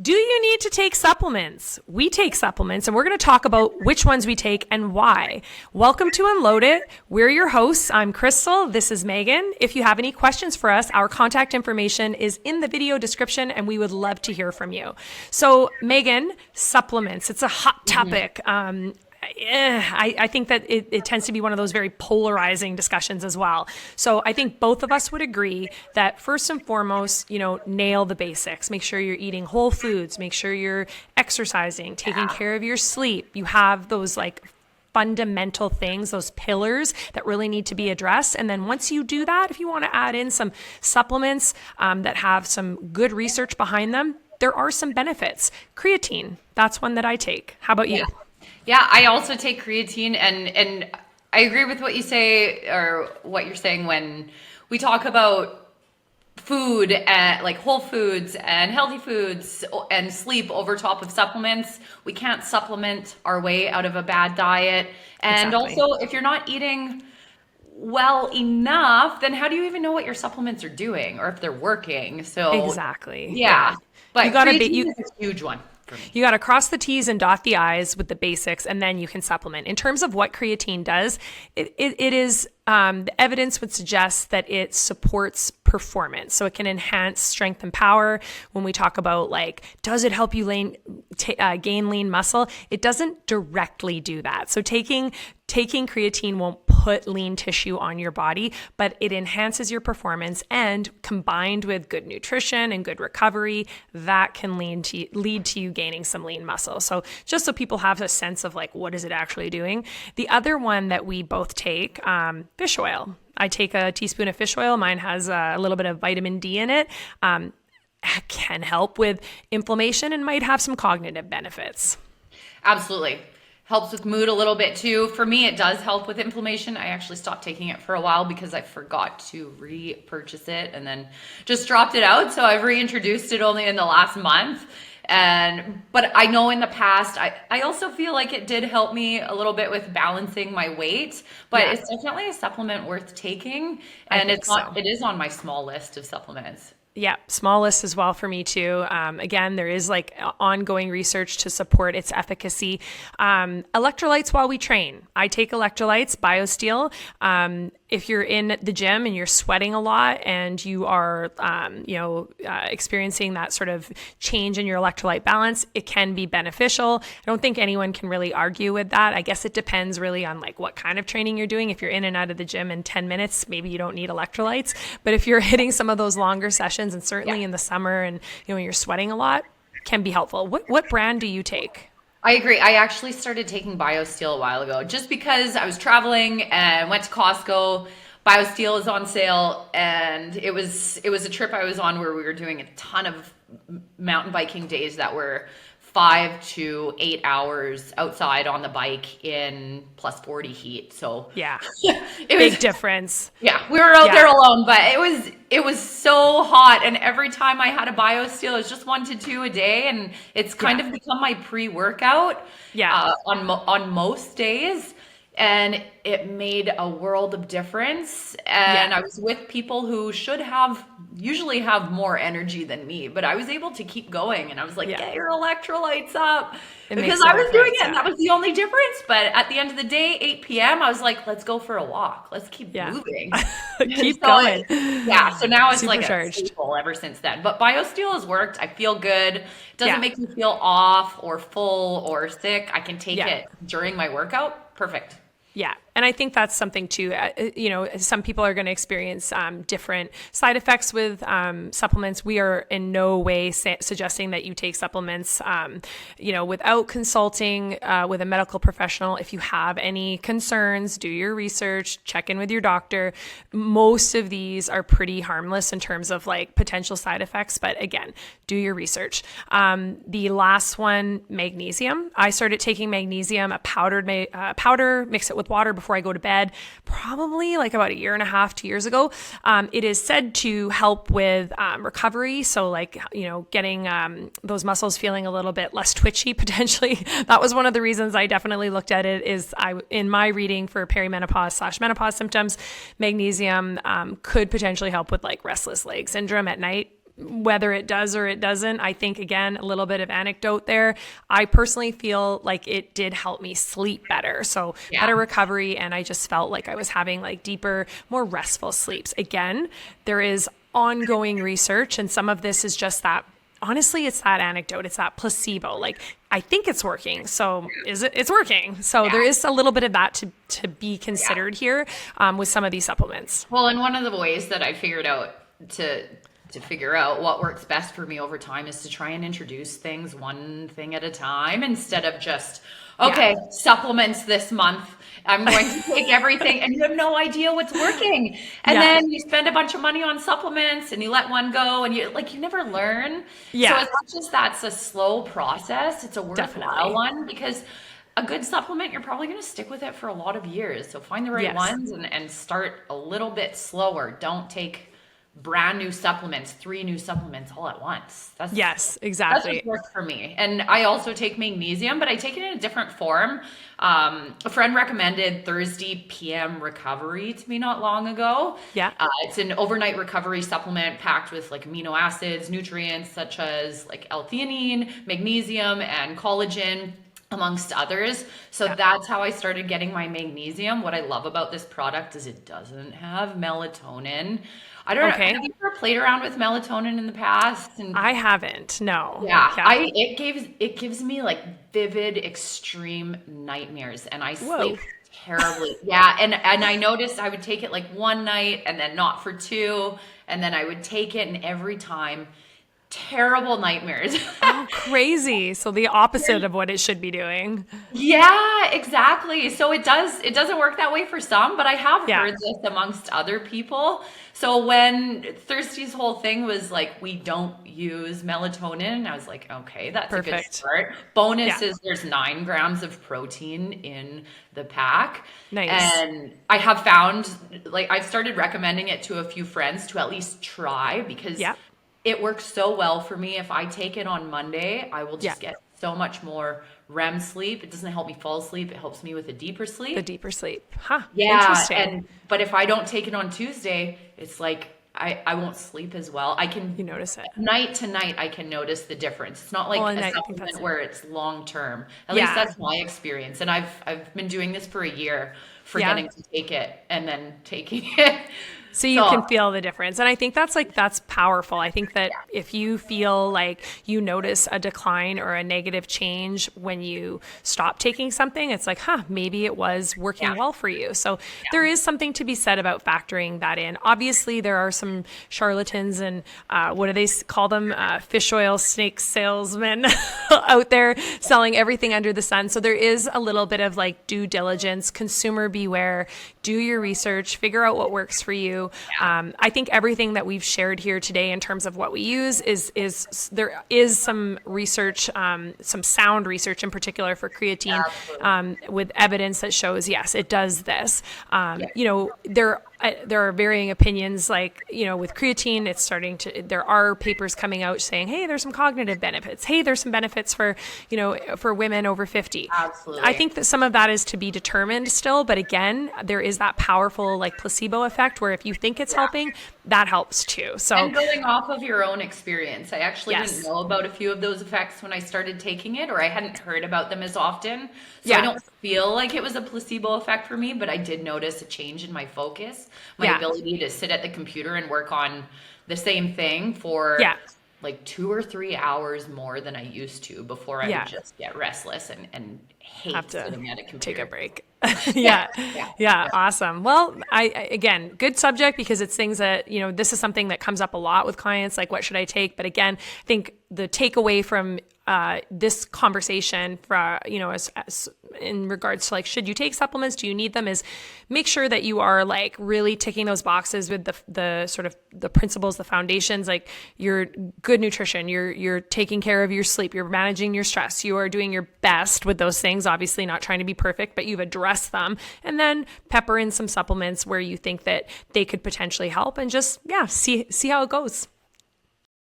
Do you need to take supplements? We take supplements, and we're going to talk about which ones we take and why. Welcome to Unload It. We're your hosts. I'm Crystal. This is Megan. If you have any questions for us, our contact information is in the video description, and we would love to hear from you. So, Megan, supplements. It's a hot topic. I think that it tends to be one of those very polarizing discussions as well. So I think both of us would agree that first and foremost, nail the basics. Make sure you're eating whole foods. Make sure you're exercising, taking care of your sleep. You have those fundamental things, those pillars that really need to be addressed. And then once you do that, if you want to add in some supplements that have some good research behind them, there are some benefits. Creatine, that's one that I take. How about you? Yeah, I also take creatine, and I agree with what you say, or what you're saying when we talk about food, like whole foods and healthy foods and sleep over top of supplements. We can't supplement our way out of a bad diet. And also, if you're not eating well enough, then how do you even know what your supplements are doing or if they're working? So exactly. Yeah. But you gotta creatine is a huge one. You got to cross the T's and dot the I's with the basics, and then you can supplement. In terms of what creatine does, it is the evidence would suggest that it supports performance. So it can enhance strength and power. When we talk about does it help you gain lean muscle? It doesn't directly do that. So taking creatine won't put lean tissue on your body, but it enhances your performance, and combined with good nutrition and good recovery, that can lead to you gaining some lean muscle. So just so people have a sense of what is it actually doing. The other one that we both take, fish oil. I take a teaspoon of fish oil. Mine has a little bit of vitamin D in it. Can help with inflammation and might have some cognitive benefits. Absolutely. Helps with mood a little bit too. For me, it does help with inflammation. I actually stopped taking it for a while because I forgot to repurchase it and then just dropped it out. So I've reintroduced it only in the last month. But I know in the past, I also feel like it did help me a little bit with balancing my weight, but it's definitely a supplement worth taking. And it is on my small list of supplements. Yeah, small list as well for me too. Again, there is ongoing research to support its efficacy. Electrolytes while we train. I take electrolytes, BioSteel. If you're in the gym and you're sweating a lot and you are, experiencing that sort of change in your electrolyte balance, it can be beneficial. I don't think anyone can really argue with that. I guess it depends really on what kind of training you're doing. If you're in and out of the gym in 10 minutes, maybe you don't need electrolytes. But if you're hitting some of those longer sessions, and certainly in the summer and when you're sweating a lot, can be helpful. What brand do you take? I agree. I actually started taking BioSteel a while ago just because I was traveling and went to Costco. BioSteel is on sale, and it was a trip I was on where we were doing a ton of mountain biking days that were 5 to 8 hours outside on the bike in plus 40 heat. So big difference. Yeah, we were out there alone, but it was so hot, and every time I had a BioSteel, it was just 1 to 2 a day, and it's kind of become my pre-workout on most days. And it made a world of difference. And I was with people who usually have more energy than me, but I was able to keep going. And I was like, get your electrolytes up. Because I was doing it, and that was the only difference. But at the end of the day, 8 p.m., I was like, let's go for a walk. Let's keep moving. Keep going. So now it's Supercharged. A staple ever since then. But BioSteel has worked. I feel good. It doesn't make me feel off or full or sick. I can take it during my workout. Perfect. Yeah. And I think that's something too, some people are going to experience different side effects with supplements. We are in no way suggesting that you take supplements, without consulting with a medical professional. If you have any concerns, do your research, check in with your doctor. Most of these are pretty harmless in terms of potential side effects. But again, do your research. The last one, magnesium. I started taking magnesium, a powder, mix it with water before I go to bed, probably about 1.5 to 2 years ago. It is said to help with recovery. So getting those muscles feeling a little bit less twitchy potentially. That was one of the reasons I definitely looked at it in my reading for perimenopause/menopause symptoms, magnesium could potentially help with restless leg syndrome at night. whether it does or it doesn't. I think, again, a little bit of anecdote there. I personally feel like it did help me sleep better. So better recovery. And I just felt like I was having like deeper, more restful sleeps. Again, there is ongoing research, and some of this is just that. Honestly, it's that anecdote. It's that placebo. Like, I think it's working. So is it? It's working. So there is a little bit of that to be considered here with some of these supplements. Well, and one of the ways that I figured out to figure out what works best for me over time is to try and introduce things one thing at a time instead of just, supplements this month. I'm going to take everything, and you have no idea what's working. And then you spend a bunch of money on supplements and you let one go, and you never learn. So as much as that's a slow process, it's a worthwhile one, because a good supplement, you're probably going to stick with it for a lot of years. So find the right ones and start a little bit slower. Don't take brand new supplements, 3 new supplements all at once. Exactly. That's what works for me. And I also take magnesium, but I take it in a different form. A friend recommended Thursday PM Recovery to me not long ago. It's an overnight recovery supplement packed with like amino acids, nutrients such as like L-theanine, magnesium, and collagen, amongst others. So that's how I started getting my magnesium. What I love about this product is it doesn't have melatonin. I don't know. Have you ever played around with melatonin in the past? And I haven't. No. It gives me like vivid, extreme nightmares, and I sleep terribly. And I noticed I would take it like one night and then not for 2, and then I would take it, and every time terrible nightmares. Oh, crazy. So the opposite of what it should be doing. Yeah, exactly. So it doesn't work that way for some, but I have heard this amongst other people. So when Thirsty's whole thing was like, we don't use melatonin, I was like, okay, that's perfect. A good start. Bonus is there's 9 grams of protein in the pack. Nice. And I have found, like, I've started recommending it to a few friends to at least try, because it works so well for me. If I take it on Monday, I will just get so much more REM sleep. It doesn't help me fall asleep. It helps me with a deeper sleep. The deeper sleep. Huh. Yeah. Interesting. But if I don't take it on Tuesday, it's like I won't sleep as well. You notice it. Night to night, I can notice the difference. It's not like a supplement where it's long term. At least that's my experience. And I've been doing this for a year, forgetting to take it and then taking it. So you can feel the difference. And I think that's powerful. I think that if you feel like you notice a decline or a negative change when you stop taking something, it's like, maybe it was working well for you. So there is something to be said about factoring that in. Obviously, there are some charlatans and what do they call them? Fish oil snake salesmen out there selling everything under the sun. So there is a little bit of like due diligence, consumer beware, do your research, figure out what works for you. I think everything that we've shared here today in terms of what we use is there is some research, some sound research in particular for creatine, with evidence that shows, yes, it does this. There are varying opinions, like, with creatine, there are papers coming out saying, hey, there's some cognitive benefits. Hey, there's some benefits for women over 50. Absolutely. I think that some of that is to be determined still. But again, there is that powerful like placebo effect where if you think it's helping, that helps too. So, and going off of your own experience, I actually didn't know about a few of those effects when I started taking it, or I hadn't heard about them as often. So I don't feel like it was a placebo effect for me, but I did notice a change in my focus, my ability to sit at the computer and work on the same thing for like 2 or 3 hours more than I used to before I would just get restless and hate sitting at a computer. Take a break. Awesome. Well, again, good subject, because it's things that, this is something that comes up a lot with clients, like what should I take? But again, I think the takeaway from this conversation for, as in regards to like, should you take supplements? Do you need them? Is make sure that you are like really ticking those boxes with the sort of the principles, the foundations, like your good nutrition, you're taking care of your sleep, you're managing your stress, you are doing your best with those things, obviously not trying to be perfect, but you've addressed them, and then pepper in some supplements where you think that they could potentially help, and just, see how it goes.